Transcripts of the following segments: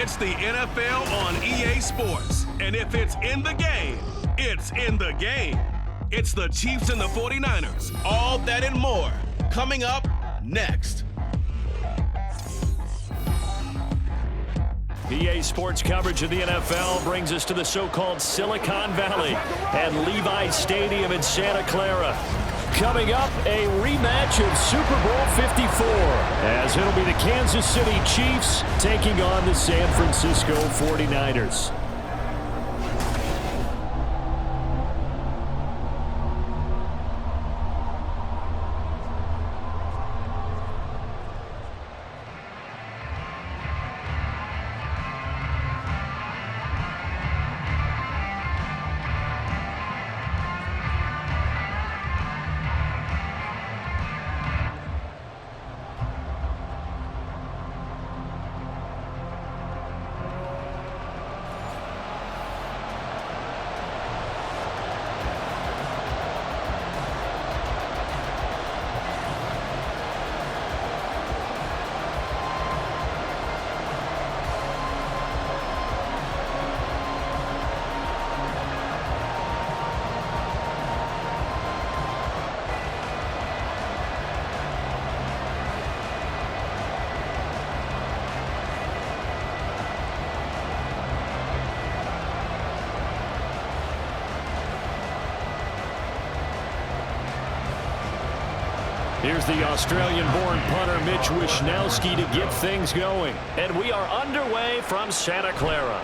It's the NFL on EA Sports. And if it's in the game, it's in the game. It's the Chiefs and the 49ers. All that and more coming up next. EA Sports coverage of the NFL brings us to the so-called Silicon Valley and Levi Stadium in Santa Clara. Coming up, a rematch of Super Bowl 54, as it'll be the Kansas City Chiefs taking on the San Francisco 49ers. Here's the Australian-born punter Mitch Wishnowsky to get things going. And we are underway from Santa Clara.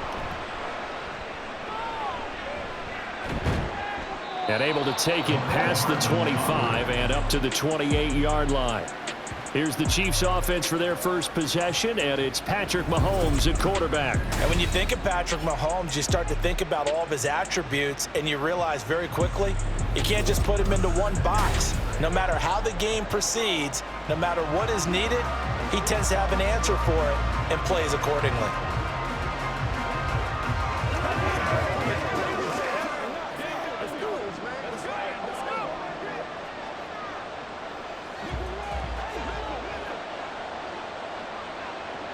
And able to take it past the 25 and up to the 28-yard line. Here's the Chiefs offense for their first possession, and it's Patrick Mahomes at quarterback. And when you think of Patrick Mahomes, you start to think about all of his attributes, and you realize very quickly, you can't just put him into one box. No matter how the game proceeds, no matter what is needed, he tends to have an answer for it and plays accordingly.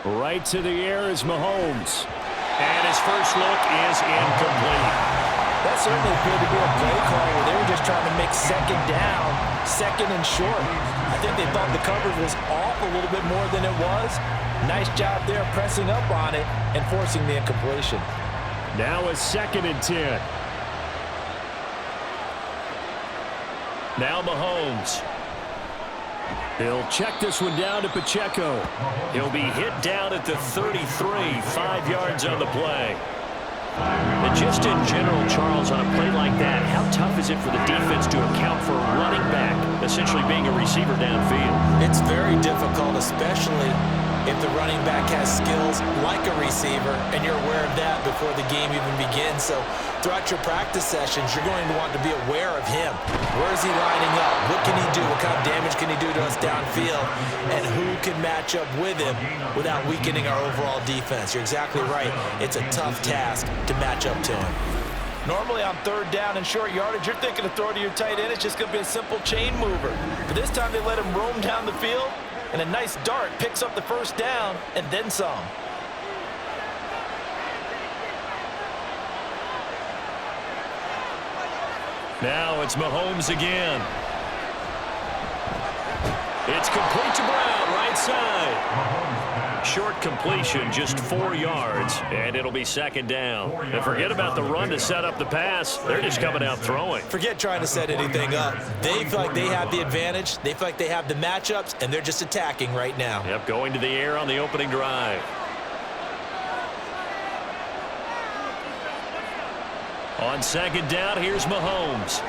Right to the air is Mahomes. And his first look is incomplete. That certainly appeared to be a play call where they were just trying to make second down, second and short. I think they thought the coverage was off a little bit more than it was. Nice job there pressing up on it and forcing the incompletion. Now a 2nd and 10. Now Mahomes. He'll check this one down to Pacheco. He'll be hit down at the 33, 5 yards on the play. And just in general, Charles, on a play like that, how tough is it for the defense to account for a running back essentially being a receiver downfield? It's very difficult, especially if the running back has skills like a receiver, and you're aware of that before the game even begins. So throughout your practice sessions, you're going to want to be aware of him. Where is he lining up? What can he do? What kind of damage can he do to us downfield? And who can match up with him without weakening our overall defense? You're exactly right. It's a tough task to match up to him. Normally on 3rd down and short yardage, you're thinking to throw to your tight end. It's just going to be a simple chain mover. But this time they let him roam down the field, and a nice dart picks up the first down and then some. Now it's Mahomes again. It's complete to Brown, right side. Short completion, just 4 yards, and it'll be 2nd down. And forget about the run to set up the pass. They're just coming out throwing. Forget trying to set anything up. They feel like they have the advantage. They feel like they have the matchups, and they're just attacking right now. Yep, going to the air on the opening drive. On 2nd down, here's Mahomes.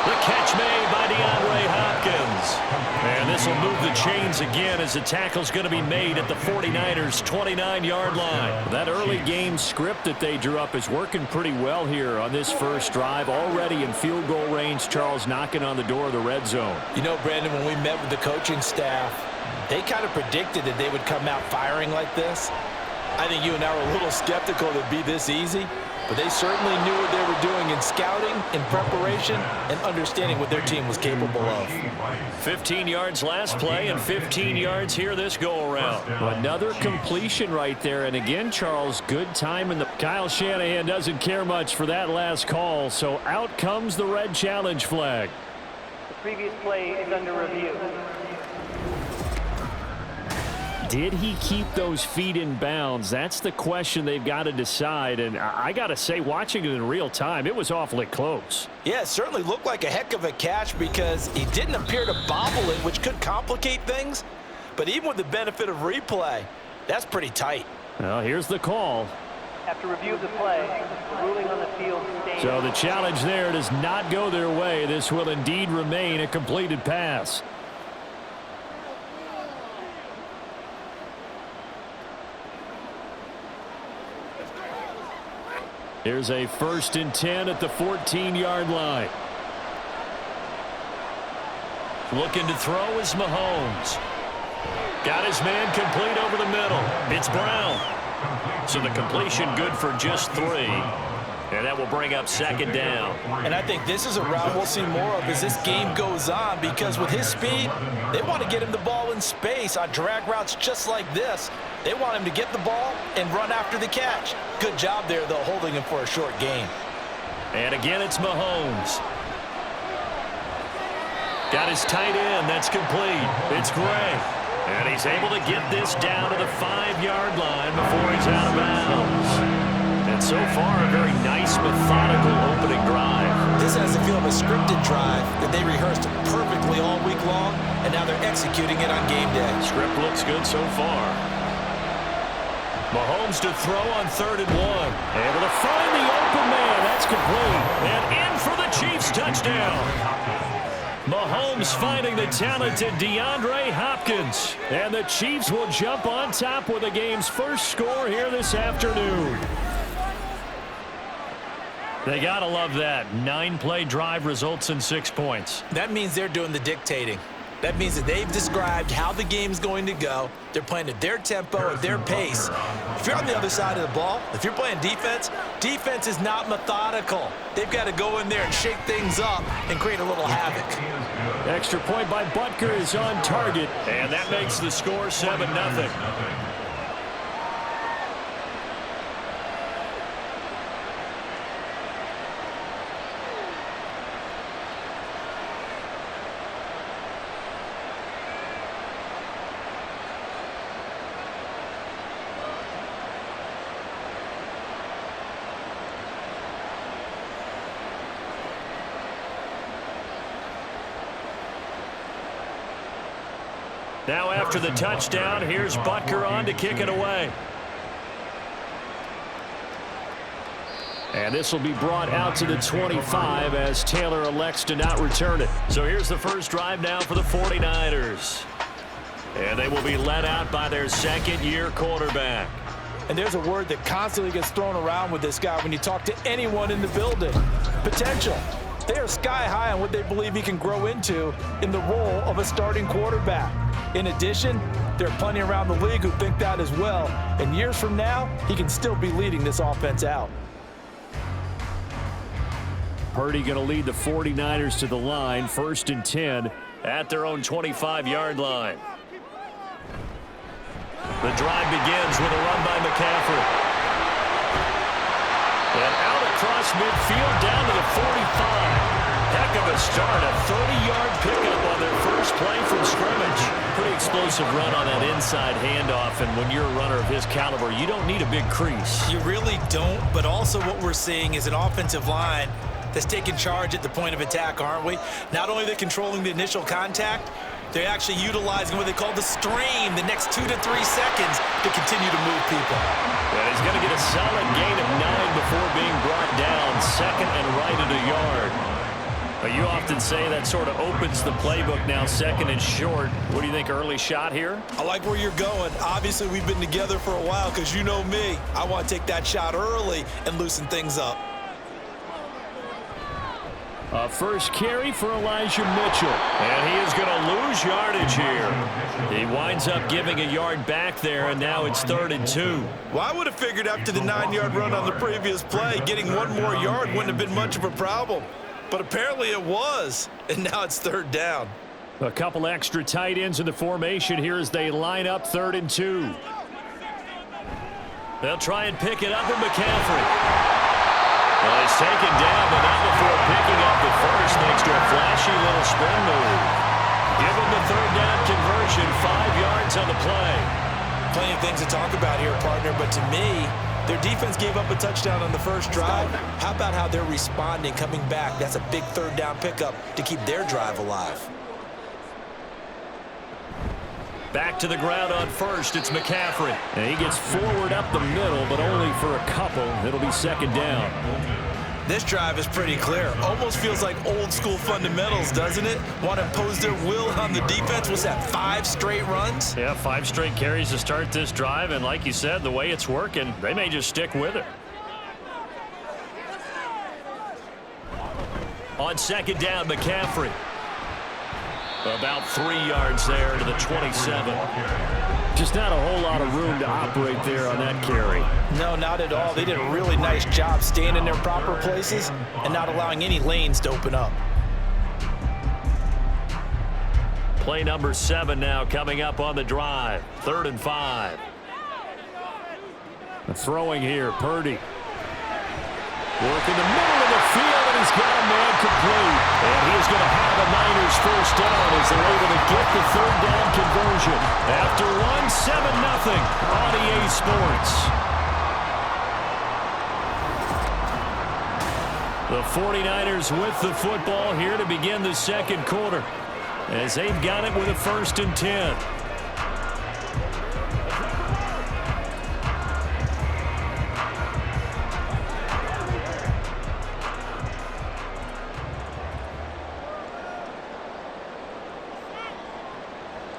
The catch made by DeAndre Hopkins. And this will move the chains again as the tackle's going to be made at the 49ers' 29-yard line. That early game script that they drew up is working pretty well here on this first drive. Already in field goal range, Charles knocking on the door of the red zone. You know, Brandon, when we met with the coaching staff, they kind of predicted that they would come out firing like this. I think you and I were a little skeptical that it'd be this easy. but they certainly knew what they were doing in scouting, in preparation, and understanding what their team was capable of. 15 yards last play and 15 yards here this go-around. Another completion right there. And again, Charles, good time. And Kyle Shanahan doesn't care much for that last call, so out comes the red challenge flag. The previous play is under review. Did he keep those feet in bounds? That's the question they've got to decide. And I got to say, watching it in real time, it was awfully close. Yeah, it certainly looked like a heck of a catch because he didn't appear to bobble it, which could complicate things. But even with the benefit of replay, that's pretty tight. Well, here's the call. After review of the play, the ruling on the field stands. So the challenge there does not go their way. This will indeed remain a completed pass. Here's a 1st and 10 at the 14-yard line. Looking to throw is Mahomes. Got his man complete over the middle. It's Brown. So the completion good for just 3. And that will bring up 2nd down. And I think this is a route we'll see more of as this game goes on because with his speed, they want to get him the ball in space on drag routes just like this. They want him to get the ball and run after the catch. Good job there, though, holding him for a short gain. And again, it's Mahomes. Got his tight end. That's complete. It's Gray. And he's able to get this down to the 5-yard line before he's out of bounds. And so far, a very nice, methodical opening drive. This has the feel of a scripted drive that they rehearsed perfectly all week long, and now they're executing it on game day. Script looks good so far. Mahomes to throw on 3rd and 1. Able to find the open man. That's complete. And in for the Chiefs touchdown. Mahomes finding the talented DeAndre Hopkins. And the Chiefs will jump on top with the game's first score here this afternoon. They got to love that. 9-play drive results in 6 points. That means they're doing the dictating. That means that they've described how the game's going to go. They're playing at their tempo, at their pace. If you're on the other side of the ball, if you're playing defense, defense is not methodical. They've got to go in there and shake things up and create a little havoc. Extra point by Butker is on target. And that makes the score 7-0. Now after the touchdown, here's Butker on to kick it away. And this will be brought out to the 25 as Taylor elects to not return it. So here's the first drive now for the 49ers. And they will be led out by their 2nd-year quarterback. And there's a word that constantly gets thrown around with this guy when you talk to anyone in the building. Potential. They are sky high on what they believe he can grow into in the role of a starting quarterback. In addition, there are plenty around the league who think that as well. And years from now, he can still be leading this offense out. Purdy going to lead the 49ers to the line, 1st and 10. At their own 25-yard line. The drive begins with a run by McCaffrey. And out across midfield down to the 45. Heck of a start, a 30-yard pickup on their first play from scrimmage. Pretty explosive run on that inside handoff, and when you're a runner of his caliber, you don't need a big crease. You really don't, but also what we're seeing is an offensive line that's taking charge at the point of attack, aren't we? Not only are they controlling the initial contact, they're actually utilizing what they call the stream, the next 2 to 3 seconds to continue to move people. And he's going to get a solid gain of 9 before being brought down, 2nd and right at a yard. But you often say that sort of opens the playbook now, 2nd and short. What do you think, early shot here? I like where you're going. Obviously, we've been together for a while because you know me. I want to take that shot early and loosen things up. A first carry for Elijah Mitchell. And he is going to lose yardage here. He winds up giving a yard back there, and now it's 3rd and 2. Well, I would have figured after the 9-yard run on the previous play, getting one more yard wouldn't have been much of a problem. But apparently it was, and now it's 3rd down. A couple extra tight ends in the formation here as they line up 3rd and 2. They'll try and pick it up with McCaffrey. Well, he's taken down, but not before picking up the first thanks to a flashy little spin move. Give him the 3rd down conversion, 5 yards on the play. Plenty of things to talk about here, partner, but to me, their defense gave up a touchdown on the first drive. How about how they're responding, coming back? That's a big 3rd down pickup to keep their drive alive. Back to the ground on first, it's McCaffrey. And he gets forward up the middle, but only for a couple. It'll be 2nd down. This drive is pretty clear. Almost feels like old school fundamentals, doesn't it? Want to impose their will on the defense. What's that, 5 straight runs? Yeah, 5 straight carries to start this drive, and like you said, the way it's working, they may just stick with it. On 2nd down, McCaffrey. About 3 yards there to the 27. Just not a whole lot of room to operate there on that carry. No, not at all. They did a really nice job staying in their proper places and not allowing any lanes to open up. Play number 7 now coming up on the drive. 3rd and 5. Throwing here, Purdy. Work in the middle of the field, and he's got a man complete. And he is going to have a Niners first down as they're able to get the 3rd down conversion. After one, 7-0 on EA Sports. The 49ers with the football here to begin the 2nd quarter, as they've got it with a 1st and 10.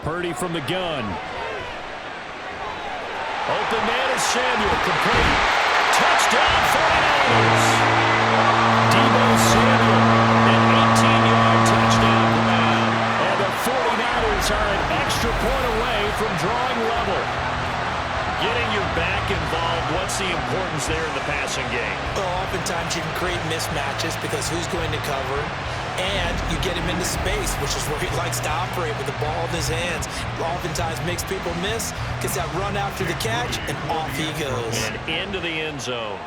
Purdy from the gun. Open man is Samuel, complete. Touchdown 49ers. Deebo Samuel, an 18-yard touchdown grab. And the 49ers are an extra point away from drawing level. Getting your back involved, what's the importance there in the passing game? Well, oftentimes you can create mismatches because who's going to cover? And you get him into space, which is where he likes to operate with the ball in his hands. Oftentimes makes people miss, gets that run after the catch, and off he goes. And into the end zone.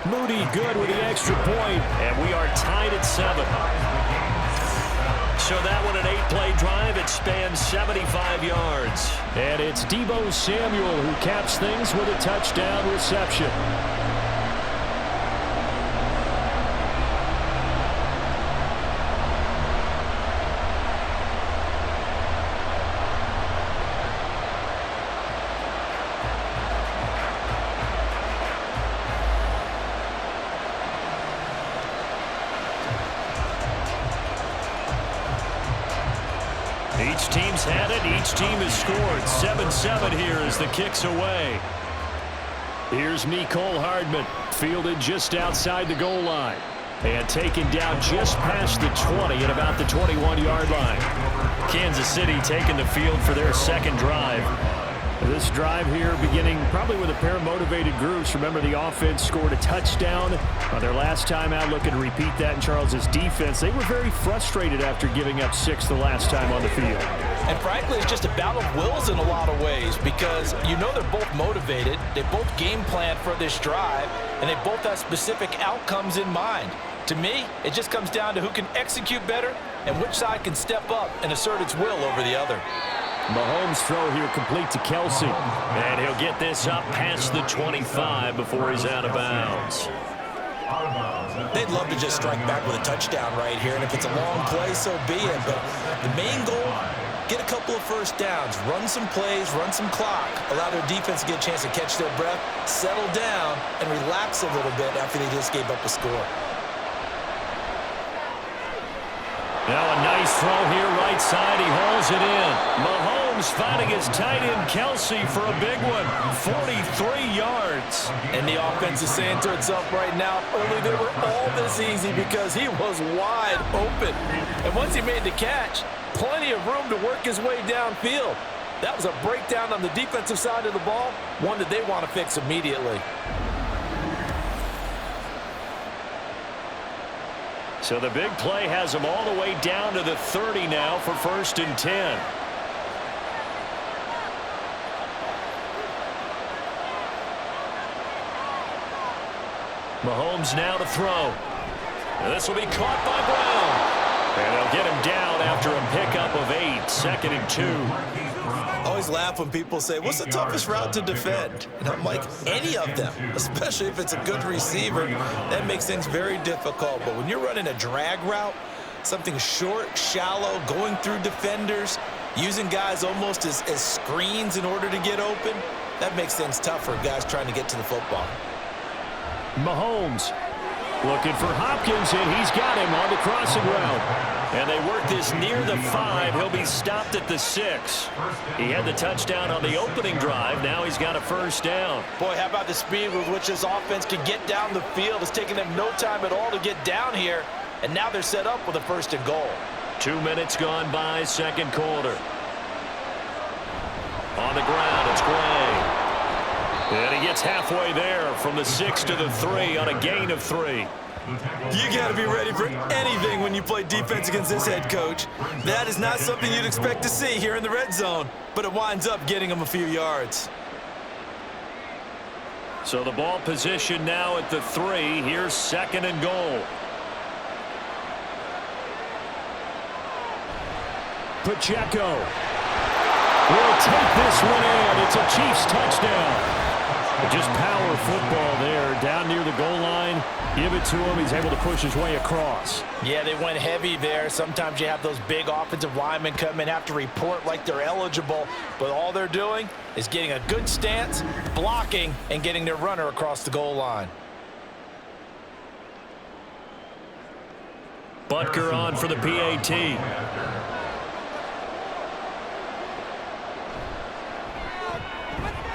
Moody good with the extra point. And we are tied at 7. So that one, an 8-play drive. It spans 75 yards. And it's Deebo Samuel who caps things with a touchdown reception. Each team's had it. Each team has scored. 7-7 here as the kick's away. Here's Mecole Hardman, fielded just outside the goal line. And taken down just past the 20 at about the 21-yard line. Kansas City taking the field for their 2nd drive. This drive here beginning probably with a pair of motivated groups. Remember, the offense scored a touchdown on their last time out. Looking to repeat that in Charles' defense. They were very frustrated after giving up 6 the last time on the field. And frankly, it's just a battle of wills in a lot of ways because you know they're both motivated. They both game planned for this drive, and they both have specific outcomes in mind. To me, it just comes down to who can execute better and which side can step up and assert its will over the other. Mahomes' throw here complete to Kelsey. And he'll get this up past the 25 before he's out of bounds. They'd love to just strike back with a touchdown right here, and if it's a long play, so be it. But the main goal, get a couple of first downs, run some plays, run some clock, allow their defense to get a chance to catch their breath, settle down, and relax a little bit after they just gave up a score. Now a nice throw here, right side. He hauls it in. Mahomes finding his tight end, Kelsey, for a big one. 43 yards. And the offense is saying to itself right now, only they were all this easy because he was wide open. And once he made the catch, plenty of room to work his way downfield. That was a breakdown on the defensive side of the ball, one that they want to fix immediately. So the big play has him all the way down to the 30 now for 1st and 10. Mahomes now to throw. And this will be caught by Brown. And they'll get him down after a pickup of 8, 2nd and 2. I always laugh when people say, what's the toughest route to defend? And I'm like, any of them, especially if it's a good receiver. That makes things very difficult. But when you're running a drag route, something short, shallow, going through defenders, using guys almost as screens in order to get open, that makes things tough for guys trying to get to the football. Mahomes looking for Hopkins, and he's got him on the crossing route. And they work this near the 5. He'll be stopped at the 6. He had the touchdown on the opening drive. Now he's got a 1st down. Boy, how about the speed with which this offense can get down the field? It's taking them no time at all to get down here. And now they're set up with a 1st and goal. 2 minutes gone by, 2nd quarter. On the ground, it's Gray. And he gets halfway there from the 6 to the 3 on a gain of 3. You got to be ready for anything when you play defense against this head coach. That is not something you'd expect to see here in the red zone, but it winds up getting him a few yards. So the ball position now at the 3. Here's 2nd and goal. Pacheco will take this one in. It's a Chiefs touchdown. Just power football there, down near the goal line. Give it to him. He's able to push his way across. Yeah, they went heavy there. Sometimes you have those big offensive linemen come in, have to report like they're eligible, but all they're doing is getting a good stance, blocking, and getting their runner across the goal line. Butker on for the PAT.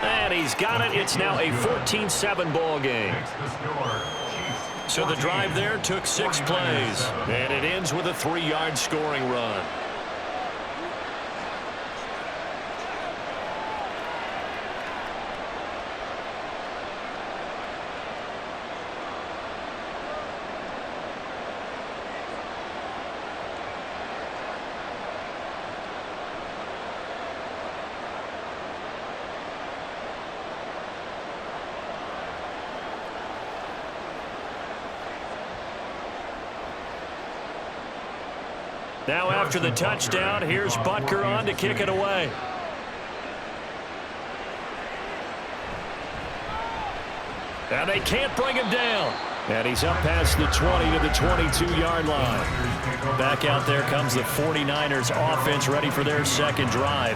And he's got it. It's now a 14-7 ball game. So the drive there took 6 plays. And it ends with a 3-yard scoring run. Now after the touchdown, here's Butker on to kick it away. And they can't bring him down. And he's up past the 20 to the 22-yard line. Back out there comes the 49ers offense ready for their 2nd drive.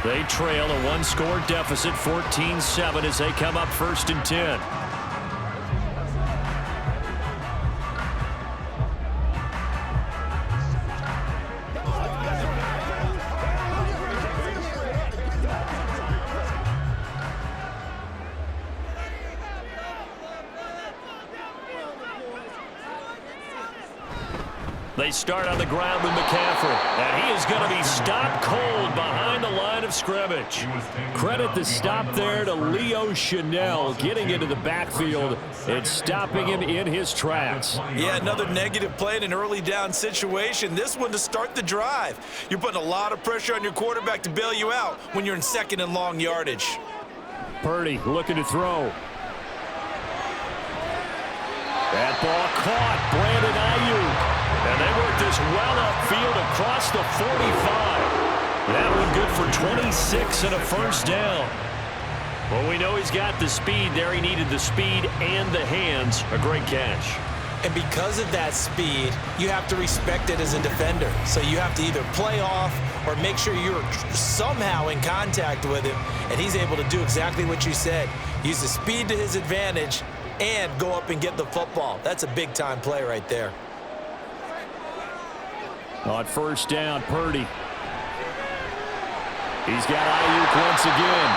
They trail a 1-score deficit, 14-7 as they come up 1st and 10. They start on the ground with McCaffrey, and he is going to be stopped cold behind the line of scrimmage. Credit the stop there to Leo Chanel, getting into the backfield and stopping him in his tracks. Yeah, another negative play in an early down situation. This one to start the drive. You're putting a lot of pressure on your quarterback to bail you out when you're in 2nd and long yardage. Purdy looking to throw. That ball caught. Brandon Ayuk. And they work this well upfield across the 45. That one good for 26 and a 1st down. Well, we know he's got the speed there. He needed the speed and the hands. A great catch. And because of that speed, you have to respect it as a defender. So you have to either play off or make sure you're somehow in contact with him. And he's able to do exactly what you said. Use the speed to his advantage and go up and get the football. That's a big-time play right there. On first down, Purdy. He's got Ayuk once again.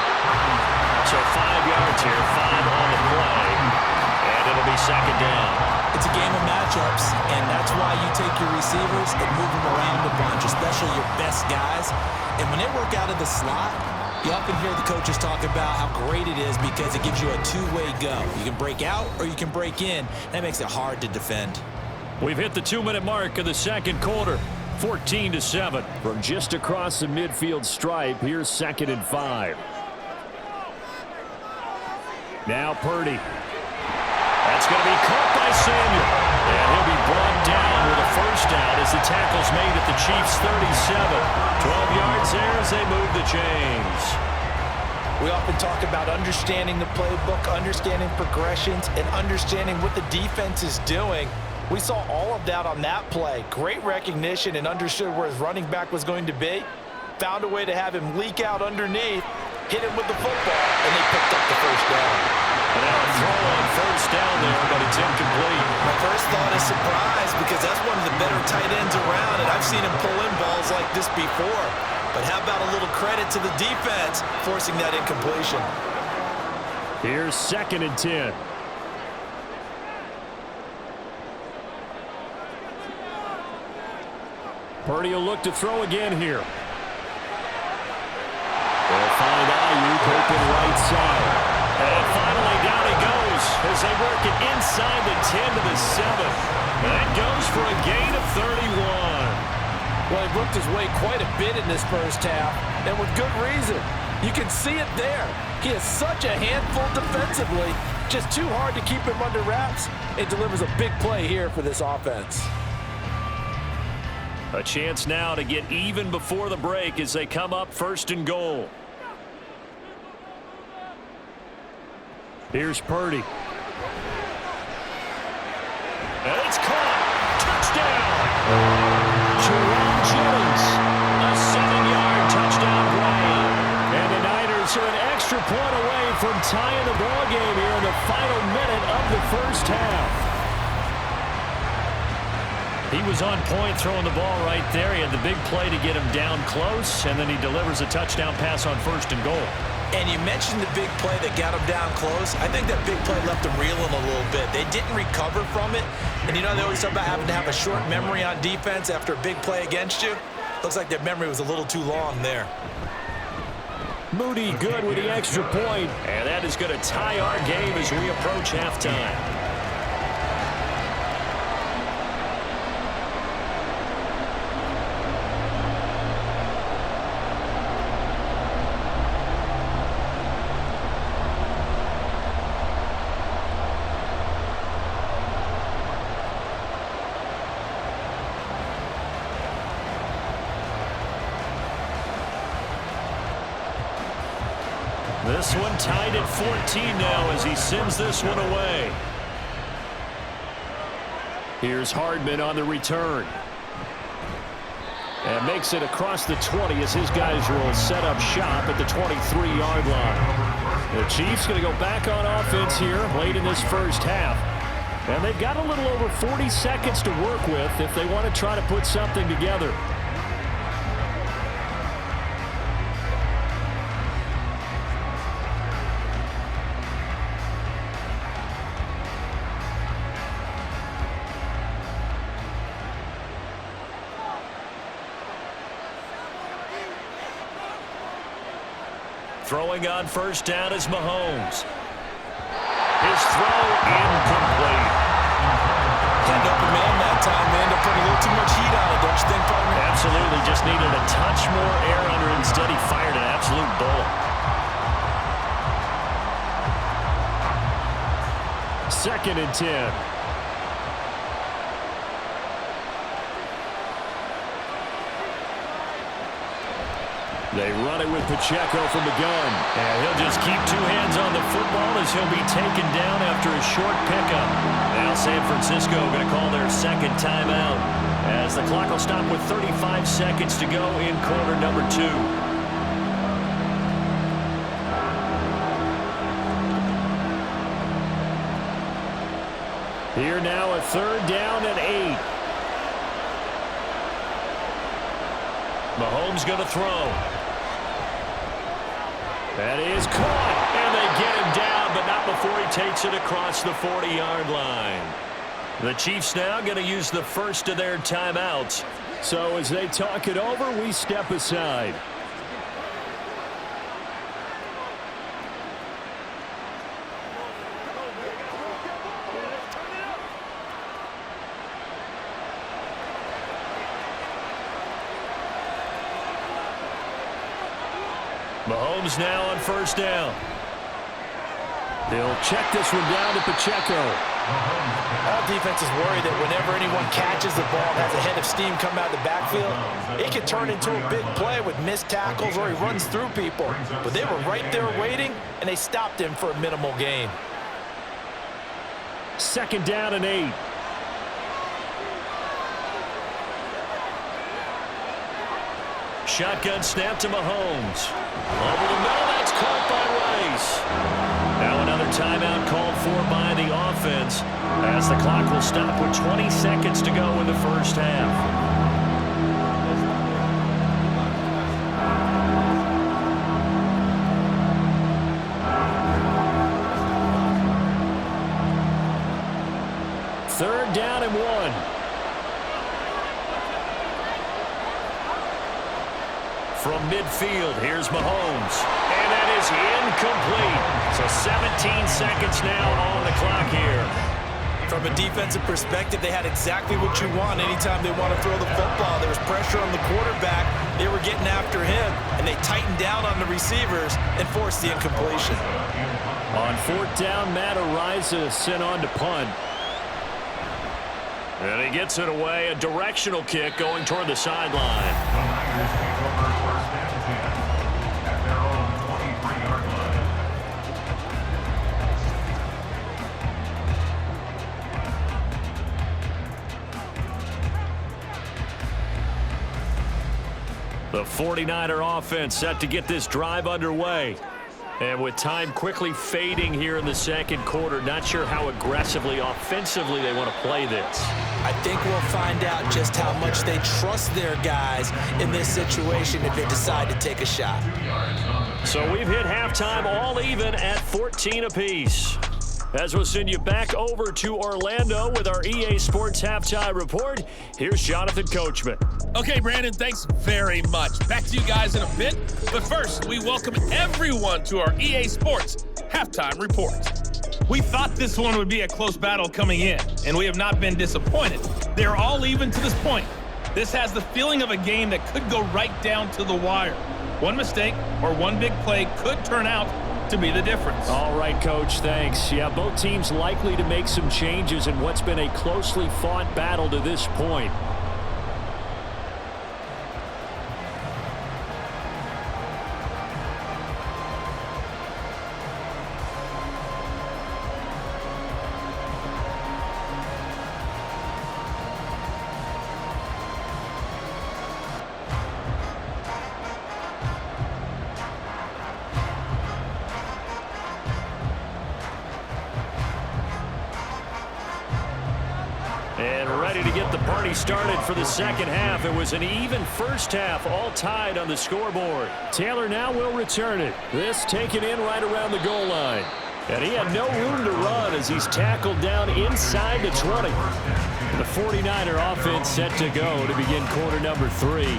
So 5 yards here, 5 on the play. And it'll be second down. It's a game of matchups, and that's why you take your receivers and move them around a bunch, especially your best guys. And when they work out of the slot, you often hear the coaches talk about how great it is because it gives you a two-way go. You can break out or you can break in. That makes it hard to defend. We've hit the 2-minute mark of the second quarter. 14-7. From just across the midfield stripe, here's 2nd and 5. Now Purdy. That's going to be caught by Samuel. And he'll be brought down with a first down as the tackle's made at the Chiefs' 37. 12 yards there as they move the chains. We often talk about understanding the playbook, understanding progressions, and understanding what the defense is doing. We saw all of that on that play. Great recognition and understood where his running back was going to be. Found a way to have him leak out underneath, hit him with the football, and they picked up the first down. And now a throw on first down there, but it's incomplete. My first thought is surprise because that's one of the better tight ends around, and I've seen him pull in balls like this before. But how about a little credit to the defense forcing that incompletion? Here's 2nd and 10. Purdy will look to throw again here. They'll find Ayuk open right side. And finally down he goes as they work it inside the 10 to the 7. And that goes for a gain of 31. Well, he worked his way quite a bit in this first half, and with good reason. You can see it there. He is such a handful defensively, just too hard to keep him under wraps. It delivers a big play here for this offense. A chance now to get even before the break as they come up 1st and goal. Here's Purdy. And it's caught. Touchdown. Jerome Jennings. A 7-yard touchdown grab. And the Niners are an extra point away from tying the ball game here in the final minute of the first half. He was on point throwing the ball right there. He had the big play to get him down close, and then he delivers a touchdown pass on 1st and goal. And you mentioned the big play that got him down close. I think that big play left him reeling a little bit. They didn't recover from it. And you know, they always talk about having to have a short memory on defense after a big play against you. Looks like their memory was a little too long there. Moody good with the extra point, and that is going to tie our game as we approach halftime. This one tied at 14 now as he sends this one away. Here's Hardman on the return. And makes it across the 20 as his guys will set up shop at the 23-yard line. The Chiefs going to go back on offense here late in this first half. And they've got a little over 40 seconds to work with if they want to try to put something together. Throwing on first down is Mahomes. His throw incomplete. Had an open man that time. They end up putting a little too much heat on it, don't you think, partner? Absolutely. Just needed a touch more air under it. Instead, he fired an absolute bullet. 2nd and 10. They run it with Pacheco from the gun. And he'll just keep two hands on the football as he'll be taken down after a short pickup. Now San Francisco going to call their second timeout as the clock will stop with 35 seconds to go in quarter number 2. Here now a 3rd down and 8. Mahomes going to throw. That is caught, and they get him down, but not before he takes it across the 40-yard line. The Chiefs now going to use the first of their timeouts. So as they talk it over, we step aside. Mahomes now on first down. They'll check this one down to Pacheco. All defenses worry that whenever anyone catches the ball and has a head of steam come out of the backfield, it can turn into a big play with missed tackles or he runs through people. But they were right there waiting, and they stopped him for a minimal gain. 2nd down and 8. Shotgun snap to Mahomes. Over the middle, that's caught by Rice. Now another timeout called for by the offense, as the clock will stop with 20 seconds to go in the first half. Third down and 1. From midfield, here's Mahomes. And that is incomplete. So 17 seconds now on the clock here. From a defensive perspective, they had exactly what you want anytime they want to throw the football. There was pressure on the quarterback. They were getting after him, and they tightened down on the receivers and forced the incompletion. On 4th down, Matt Araiza sent on to punt. And he gets it away, a directional kick going toward the sideline. The 49er offense set to get this drive underway. And with time quickly fading here in the second quarter, not sure how aggressively, offensively they want to play this. I think we'll find out just how much they trust their guys in this situation if they decide to take a shot. So we've hit halftime all even at 14 apiece. As we'll send you back over to Orlando with our EA Sports Halftime Report, here's Jonathan Coachman. Okay, Brandon, thanks very much. Back to you guys in a bit. But first, we welcome everyone to our EA Sports Halftime Report. We thought this one would be a close battle coming in, and we have not been disappointed. They're all even to this point. This has the feeling of a game that could go right down to the wire. One mistake or one big play could turn out to be the difference. All right, Coach, thanks. Yeah, both teams likely to make some changes in what's been a closely fought battle to this point. And ready to get the party started for the second half. It was an even first half, all tied on the scoreboard. Taylor now will return it. This taken in right around the goal line. And he had no room to run as he's tackled down inside the 20. The 49er offense set to go to begin quarter number 3.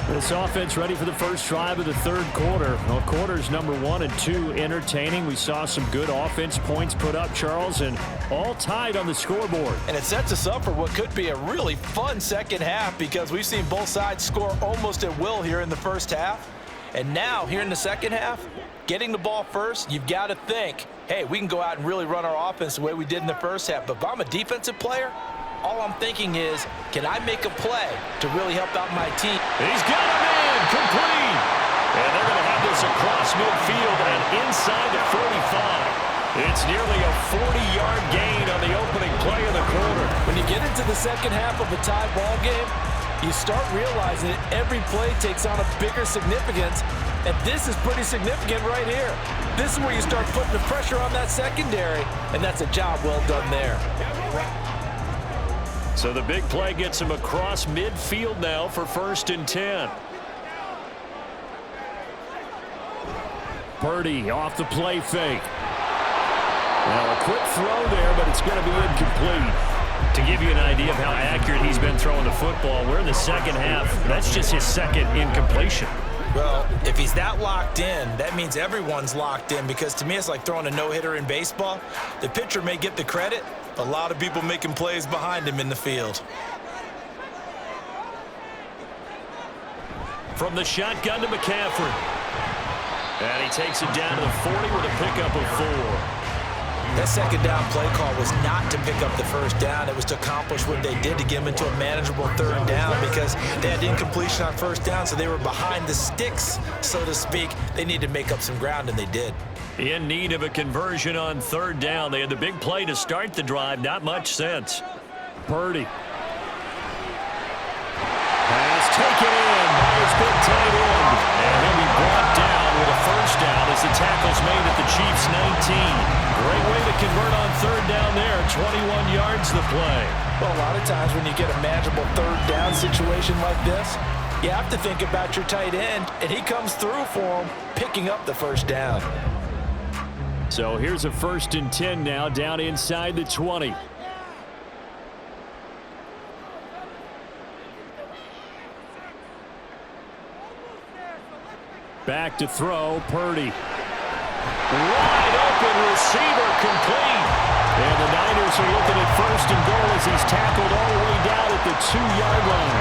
This offense ready for the first drive of the third quarter. Well, quarters number 1 and 2 entertaining. We saw some good offense points put up, Charles, and all tied on the scoreboard. And it sets us up for what could be a really fun second half because we've seen both sides score almost at will here in the first half. And now, here in the second half, getting the ball first, you've got to think, hey, we can go out and really run our offense the way we did in the first half. But if I'm a defensive player, all I'm thinking is, can I make a play to really help out my team? He's got him in, complete. And they're going to have this across midfield and inside the 45. It's nearly a 40-yard gain on the opening play of the quarter. When you get into the second half of a tie ball game, you start realizing that every play takes on a bigger significance, and this is pretty significant right here. This is where you start putting the pressure on that secondary, and that's a job well done there. So the big play gets him across midfield now for 1st and 10. Purdy off the play fake. Now a quick throw there, but it's going to be incomplete. To give you an idea of how accurate he's been throwing the football, we're in the second half. That's just his second incompletion. Well, if he's that locked in, that means everyone's locked in, because to me it's like throwing a no-hitter in baseball. The pitcher may get the credit, a lot of people making plays behind him in the field. From the shotgun to McCaffrey. And he takes it down to the 40 with a pickup of 4. That second down play call was not to pick up the first down. It was to accomplish what they did, to get them into a manageable third down, because they had incompletion on first down, so they were behind the sticks, so to speak. They needed to make up some ground, and they did. In need of a conversion on third down. They had the big play to start the drive. Not much sense. Purdy. Pass taken in by his big tight end. And he'll be brought down with a first down as the tackle's made at the Chiefs' 19. Great way to convert on third down there. 21 yards the play. Well, a lot of times when you get a manageable third down situation like this, you have to think about your tight end, and he comes through for him, picking up the first down. So here's a 1st and 10 now, down inside the 20. Back to throw, Purdy. Wide open receiver, complete. And the Niners are looking at 1st and goal as he's tackled all the way down at the 2-yard line.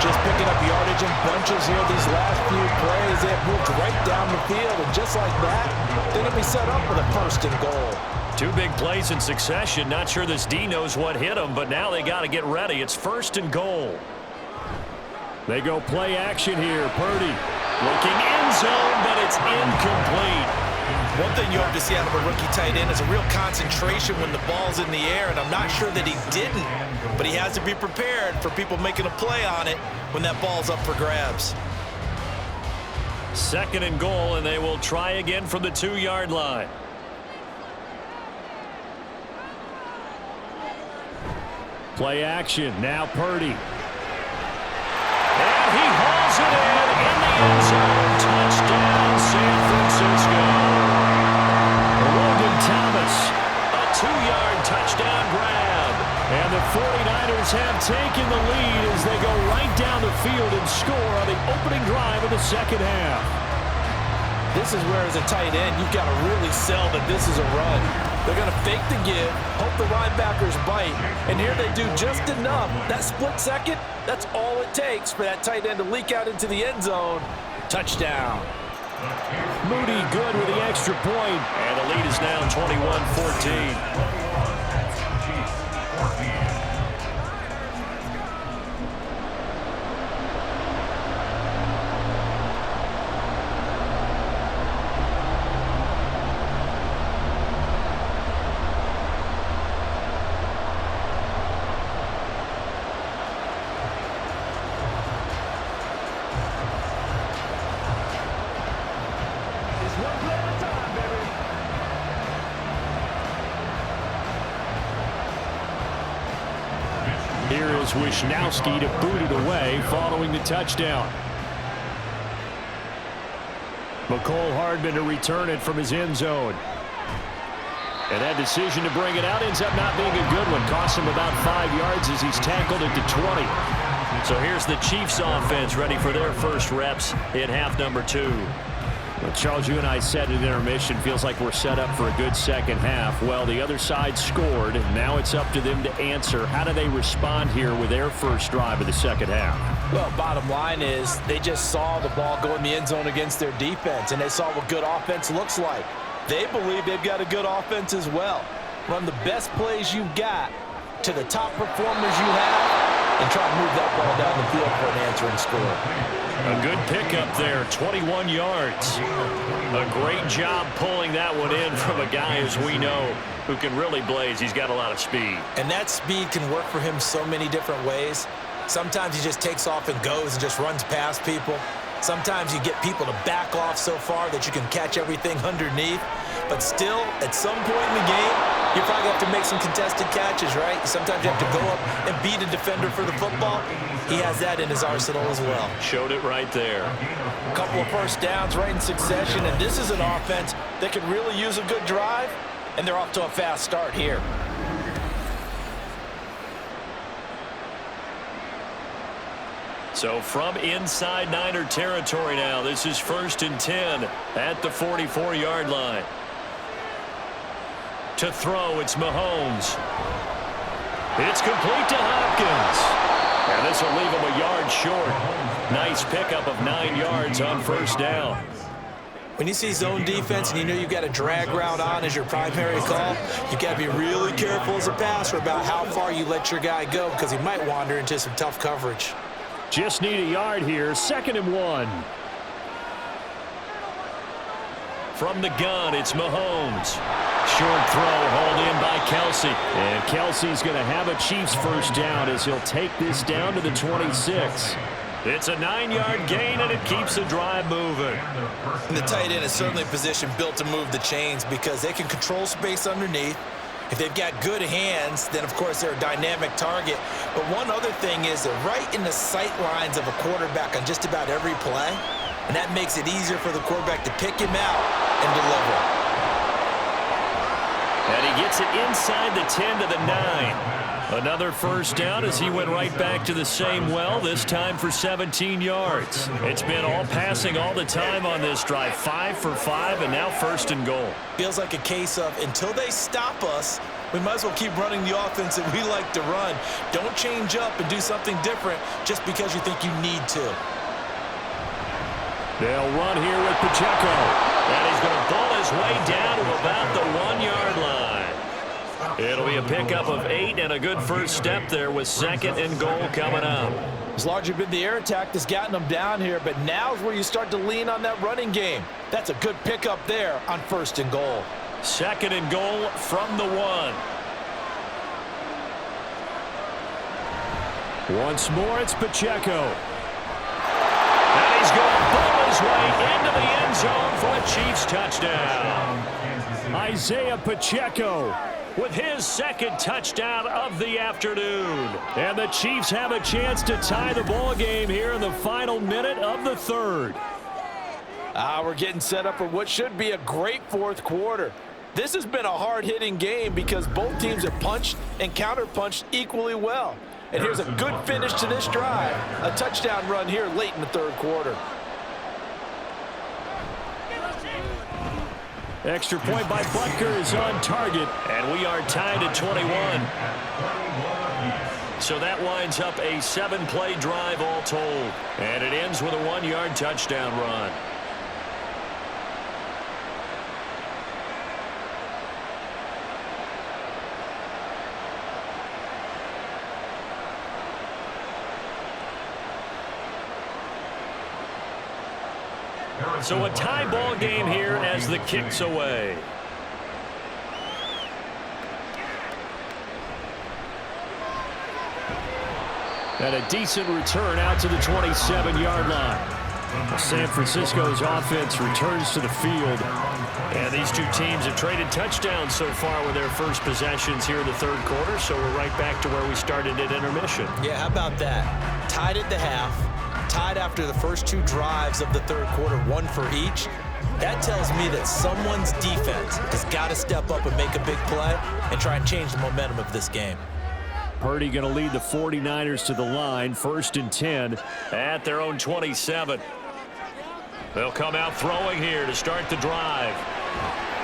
Just picking up yardage in bunches here these last few plays. They have moved right down the field, and just like that, they're going to be set up with a 1st and goal. 2 big plays in succession. Not sure this D knows what hit him, but now they got to get ready. It's 1st and goal. They go play action here. Purdy looking end zone, but it's incomplete. One thing you hope to see out of a rookie tight end is a real concentration when the ball's in the air, and I'm not sure that he didn't, but he has to be prepared for people making a play on it when that ball's up for grabs. 2nd and goal, and they will try again from the 2-yard line. Play action, now Purdy. And he hauls it in the end zone. Touchdown, San Francisco. Logan Thomas, a 2-yard touchdown grab. And the 49ers have taken the lead as they go right down the field and score on the opening drive of the second half. This is where, as a tight end, you've got to really sell that this is a run. They're going to fake the give, hope the linebackers bite, and here they do just enough. That split second, that's all it takes for that tight end to leak out into the end zone. Touchdown. Moody good with the extra point, and the lead is now 21-14. Here is Wisnowski to boot it away following the touchdown. McCole Hardman to return it from his end zone. And that decision to bring it out ends up not being a good one. Costs him about 5 yards as he's tackled at the 20. So here's the Chiefs offense ready for their first reps in half number 2. Well, Charles, you and I said at intermission, feels like we're set up for a good second half. Well, the other side scored, and now it's up to them to answer. How do they respond here with their first drive of the second half? Well, bottom line is they just saw the ball go in the end zone against their defense, and they saw what good offense looks like. They believe they've got a good offense as well. Run the best plays you've got to the top performers you have, and try to move that ball down the field for an answering score. A good pickup there, 21 yards. A great job pulling that one in from a guy, as we know, who can really blaze. He's got a lot of speed. And that speed can work for him so many different ways. Sometimes he just takes off and goes and just runs past people. Sometimes you get people to back off so far that you can catch everything underneath. But still, at some point in the game, You probably have to make some contested catches, right? Sometimes you have to go up and beat a defender for the football. He has that in his arsenal as well. Showed it right there. A couple of first downs right in succession, and this is an offense that could really use a good drive, and they're off to a fast start here. So from inside Niner territory now, this is 1st and 10 at the 44-yard line. To throw, it's Mahomes. It's complete to Hopkins. And this will leave him a yard short. Nice pickup of 9 yards on 1st down. When you see zone defense and you know you've got a drag route on as your primary call, you've got to be really careful as a passer about how far you let your guy go because he might wander into some tough coverage. Just need a yard here. 2nd and 1. From the gun, it's Mahomes. Short throw, hauled in by Kelsey. And Kelsey's going to have a Chiefs first down as he'll take this down to the 26. It's a 9-yard gain, and it keeps the drive moving. And the tight end is certainly a position built to move the chains because they can control space underneath. If they've got good hands, then, of course, they're a dynamic target. But one other thing is they're right in the sight lines of a quarterback on just about every play, and that makes it easier for the quarterback to pick him out and deliver. And he gets it inside the 10 to the 9. Another first down as he went right back to the same well, this time for 17 yards. It's been all passing all the time on this drive. 5 for 5, and now 1st and goal. Feels like a case of until they stop us, we might as well keep running the offense that we like to run. Don't change up and do something different just because you think you need to. They'll run here with Pacheco. And he's going to ball his way down to about the 1-yard line. It'll be a pickup of 8 and a good first step there with 2nd and goal coming up. It's largely been the air attack that's gotten them down here, but now's where you start to lean on that running game. That's a good pickup there on 1st and goal. 2nd and goal from the 1. Once more, it's Pacheco. And he's going to ball his way into the end zone for a Chiefs touchdown. Isaiah Pacheco with his 2nd touchdown of the afternoon. And the Chiefs have a chance to tie the ball game here in the final minute of the 3rd. We're getting set up for what should be a great 4th quarter. This has been a hard-hitting game because both teams have punched and counter-punched equally well. And here's a good finish to this drive. A touchdown run here late in the 3rd quarter. Extra point by Butker is on target. And we are tied at 21. So that winds up a 7-play drive all told. And it ends with a 1-yard touchdown run. So a tie ball game here as the kick's away. And a decent return out to the 27-yard line. San Francisco's offense returns to the field. And these two teams have traded touchdowns so far with their first possessions here in the 3rd quarter, so we're right back to where we started at intermission. Yeah, how about that? Tied at the half. Tied after the first 2 drives of the 3rd quarter, 1 for each. That tells me that someone's defense has got to step up and make a big play and try and change the momentum of this game. Purdy going to lead the 49ers to the line, 1st and 10 at their own 27. They'll come out throwing here to start the drive.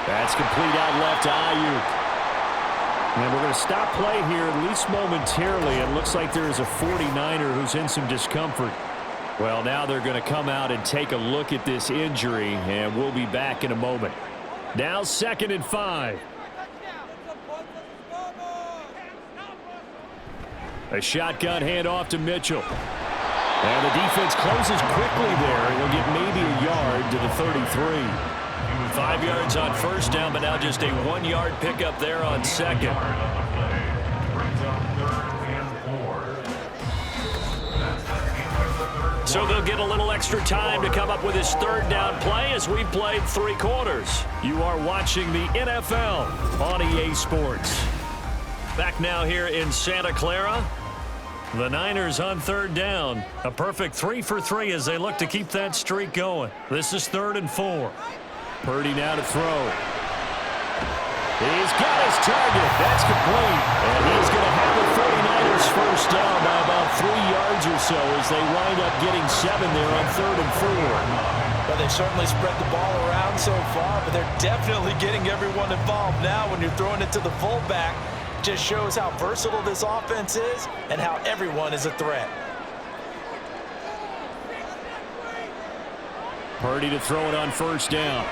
That's complete out left to Ayuk. And we're going to stop play here at least momentarily. It looks like there is a 49er who's in some discomfort. Well, now they're going to come out and take a look at this injury, and we'll be back in a moment. Now 2nd and 5. A shotgun handoff to Mitchell. And the defense closes quickly there, and they'll get maybe a yard to the 33. 5 yards on 1st down, but now just a 1-yard pickup there on 2nd. So they'll get a little extra time to come up with his third down play as we've played 3 quarters. You are watching the NFL on EA Sports. Back now here in Santa Clara. The Niners on third down. A perfect 3 for 3 as they look to keep that streak going. This is 3rd and 4. Purdy now to throw. He's got his target. That's complete. And he's going to have the 49ers first down by about 3 yards or so as they wind up getting 7 there on 3rd and 4. Well, they certainly spread the ball around so far, but they're definitely getting everyone involved now when you're throwing it to the fullback. Just shows how versatile this offense is and how everyone is a threat. Purdy to throw it on first down.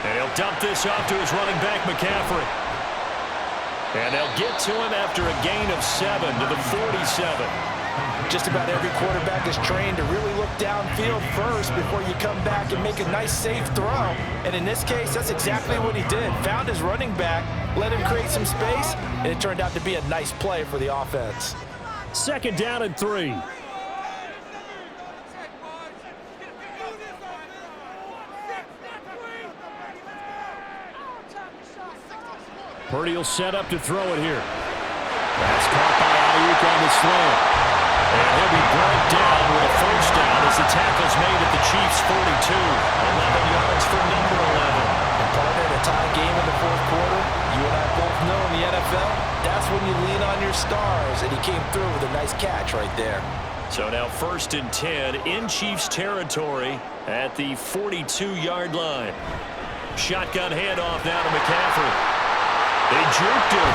And he'll dump this off to his running back, McCaffrey. And they'll get to him after a gain of 7 to the 47. Just about every quarterback is trained to really look downfield first before you come back and make a nice, safe throw. And in this case, that's exactly what he did. Found his running back, let him create some space, and it turned out to be a nice play for the offense. 2nd down and 3. Purdy will set up to throw it here. That's caught by Ayuk on the slant. And he'll be brought down with a first down as the tackle's made at the Chiefs' 42. 11 yards for number 11. And partner, a tie game in the 4th quarter, you and I both know in the NFL, that's when you lean on your stars, and he came through with a nice catch right there. So now 1st and 10 in Chiefs territory at the 42-yard line. Shotgun handoff now to McCaffrey. They juked him.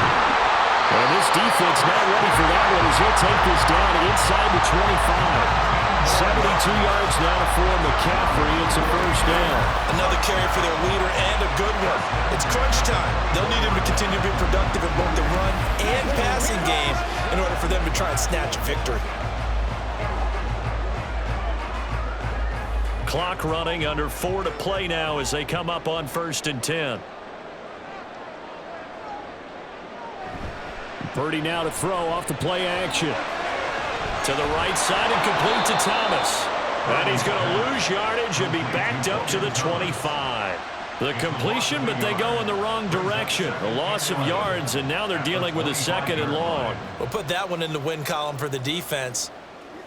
And this defense not ready for that one as he'll take this down inside the 25. 72 yards now for McCaffrey. It's a first down. Another carry for their leader and a good one. It's crunch time. They'll need him to continue to be productive in both the run and passing game in order for them to try and snatch a victory. Clock running under 4 to play now as they come up on 1st and 10. Purdy now to throw off the play action. To the right side and complete to Thomas. And he's going to lose yardage and be backed up to the 25. The completion, but they go in the wrong direction. A loss of yards, and now they're dealing with a 2nd and long. We'll put that one in the win column for the defense.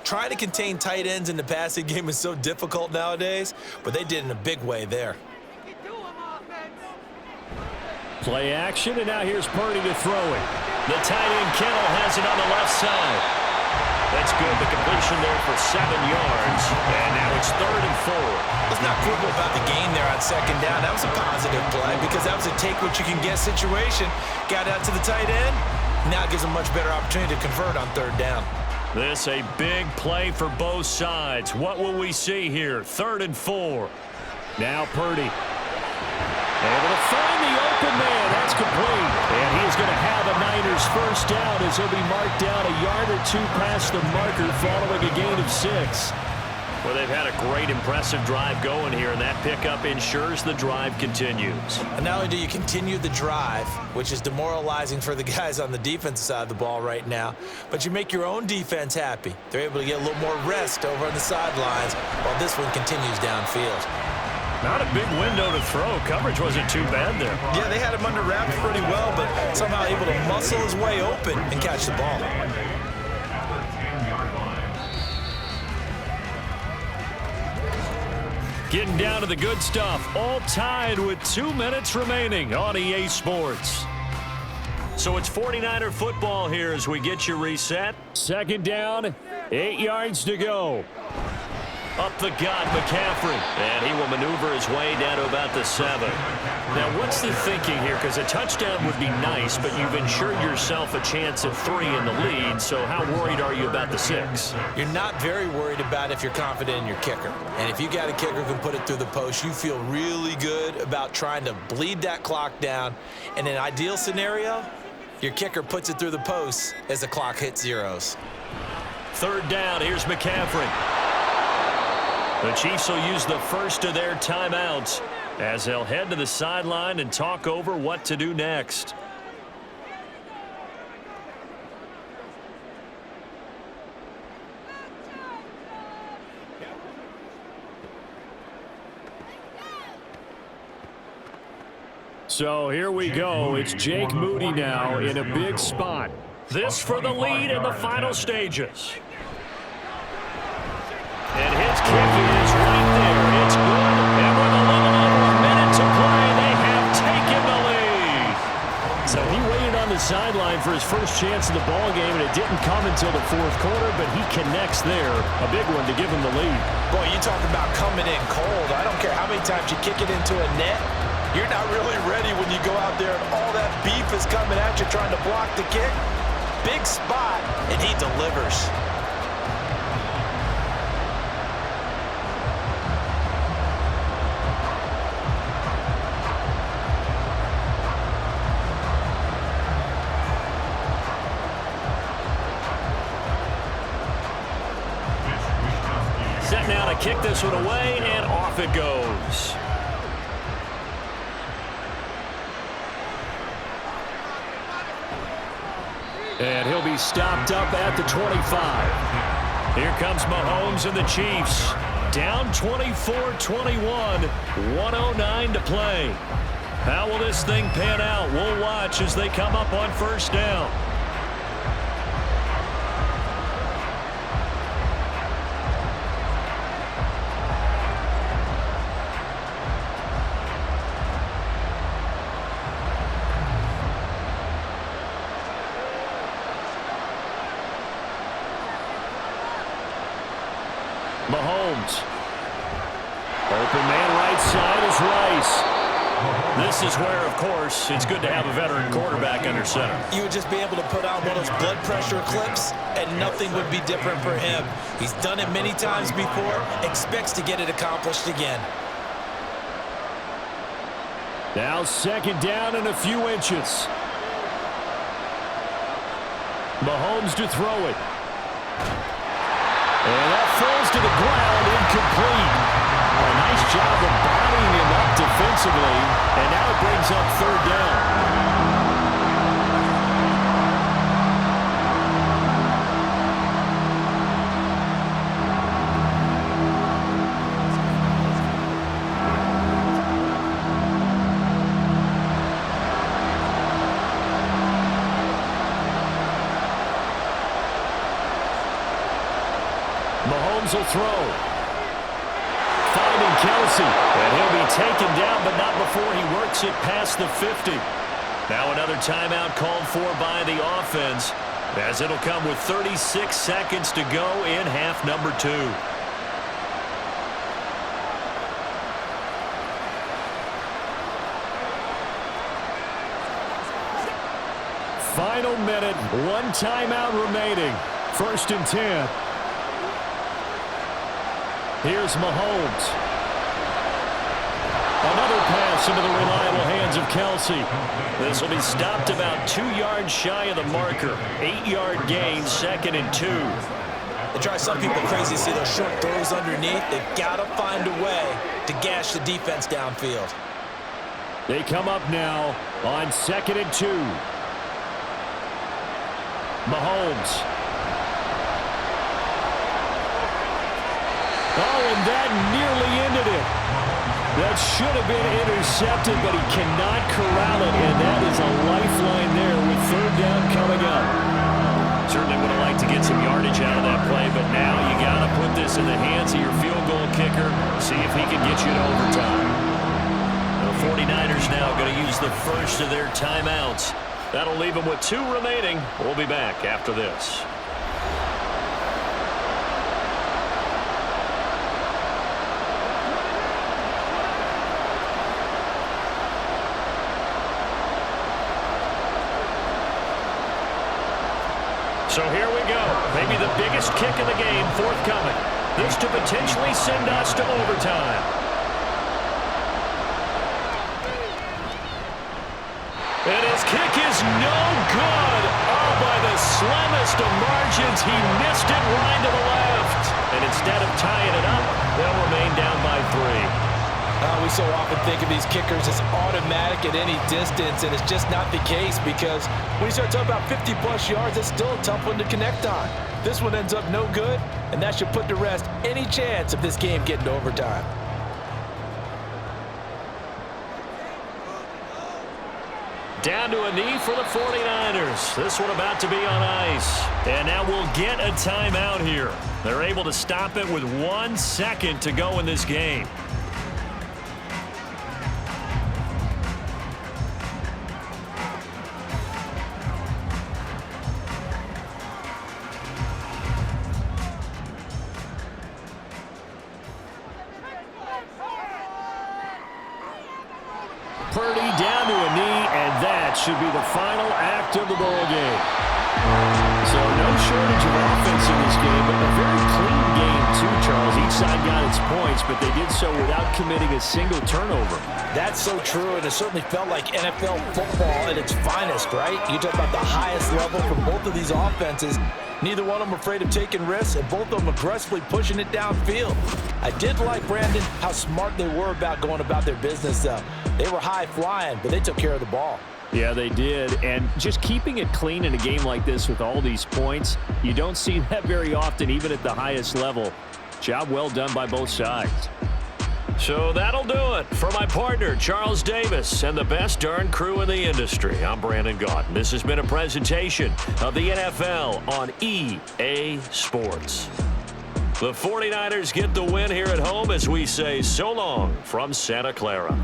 Trying to contain tight ends in the passing game is so difficult nowadays, but they did in a big way there. Play action, and now here's Purdy to throw it. The tight end Kittle has it on the left side. That's good. The completion there for 7 yards. And now it's 3rd and 4. Let's not quibble about the gain there on 2nd down. That was a positive play because that was a take-what-you-can-get situation. Got out to the tight end. Now it gives them a much better opportunity to convert on 3rd down. This a big play for both sides. What will we see here? 3rd and 4. Now Purdy. Able to find the open man. That's complete. And he's going to have a Niners first down as he'll be marked down a yard or 2 past the marker following a gain of 6. Well, they've had a great, impressive drive going here, and that pickup ensures the drive continues. And not only do you continue the drive, which is demoralizing for the guys on the defensive side of the ball right now, but you make your own defense happy. They're able to get a little more rest over on the sidelines while this one continues downfield. Not a big window to throw. Coverage wasn't too bad there. Yeah, they had him under wraps pretty well, but somehow able to muscle his way open and catch the ball. Getting down to the good stuff. All tied with 2 minutes remaining on EA Sports. So it's 49er football here as we get you reset. 2nd down, 8 yards to go. Up the gut, McCaffrey. And he will maneuver his way down to about the 7. Now, what's the thinking here? Because a touchdown would be nice, but you've ensured yourself a chance at 3 in the lead. So how worried are you about the 6? You're not very worried about if you're confident in your kicker. And if you got a kicker who can put it through the post, you feel really good about trying to bleed that clock down. In an ideal scenario, your kicker puts it through the post as the clock hits zeros. 3rd down, here's McCaffrey. The Chiefs will use the first of their timeouts as they'll head to the sideline and talk over what to do next. So here we go. It's Jake Moody now in a big spot. This for the lead in the final stages. And his kick is right there. It's good. And with a little over a minute to play, they have taken the lead. So he waited on the sideline for his first chance in the ball game, and it didn't come until the fourth quarter, but he connects there. A big one to give him the lead. Boy, you talk about coming in cold. I don't care how many times you kick it into a net. You're not really ready when you go out there and all that beef is coming at you trying to block the kick. Big spot, and he delivers. Set now to kick this one away, and off it goes. And he'll be stopped up at the 25. Here comes Mahomes and the Chiefs. Down 24-21, 1:09 to play. How will this thing pan out? We'll watch as they come up on first down. Mahomes. Open man right side is Rice. This is where, of course, it's good to have a veteran quarterback under center. You would just be able to put on one of those blood pressure clips, and nothing would be different for him. He's done it many times before, expects to get it accomplished again. Now second down and a few inches. Mahomes to throw it. And that falls to the ground, incomplete. A nice job of bodying him up defensively, and now it brings up third down. Mahomes will throw. Finding Kelsey. And he'll be taken down, but not before he works it past the 50. Now another timeout called for by the offense, as it'll come with 36 seconds to go in half number 2. Final minute, one timeout remaining. 1st and 10. Here's Mahomes. Another pass into the reliable hands of Kelsey. This will be stopped about 2 yards shy of the marker. 8-yard gain, 2nd and 2. They drive some people crazy to see those short throws underneath. They've got to find a way to gash the defense downfield. They come up now on 2nd and 2. Mahomes. Oh, and that nearly ended it. That should have been intercepted, but he cannot corral it, and that is a lifeline there with third down coming up. Certainly would have liked to get some yardage out of that play, but now you got to put this in the hands of your field goal kicker, see if he can get you to overtime. The 49ers now going to use the first of their timeouts. That'll leave them with 2 remaining. We'll be back after this. So here we go. Maybe the biggest kick of the game forthcoming. This to potentially send us to overtime. And his kick is no good. Oh, by the slimmest of margins, he missed it right to the left. And instead of tying it up, they'll remain down by 3. We so often think of these kickers as automatic at any distance, and it's just not the case, because when you start talking about 50-plus yards, it's still a tough one to connect on. This one ends up no good, and that should put to rest any chance of this game getting to overtime. Down to a knee for the 49ers. This one about to be on ice. And now we'll get a timeout here. They're able to stop it with 1 second to go in this game. Purdy down to a knee, and that should be the final act of the ball game. So no shortage of offense in this game, but a very clean game too, Charles. Each side got its points, but they did so without committing a single turnover. That's so true, and it certainly felt like NFL football at its finest, right? You talk about the highest level from both of these offenses. Neither one of them afraid of taking risks, and both of them aggressively pushing it downfield. I did like, Brandon, how smart they were about going about their business, though. They were high-flying, but they took care of the ball. Yeah, they did. And just keeping it clean in a game like this with all these points, you don't see that very often, even at the highest level. Job well done by both sides. So that'll do it for my partner, Charles Davis, and the best darn crew in the industry. I'm Brandon Gaunt. This has been a presentation of the NFL on EA Sports. The 49ers get the win here at home as we say so long from Santa Clara.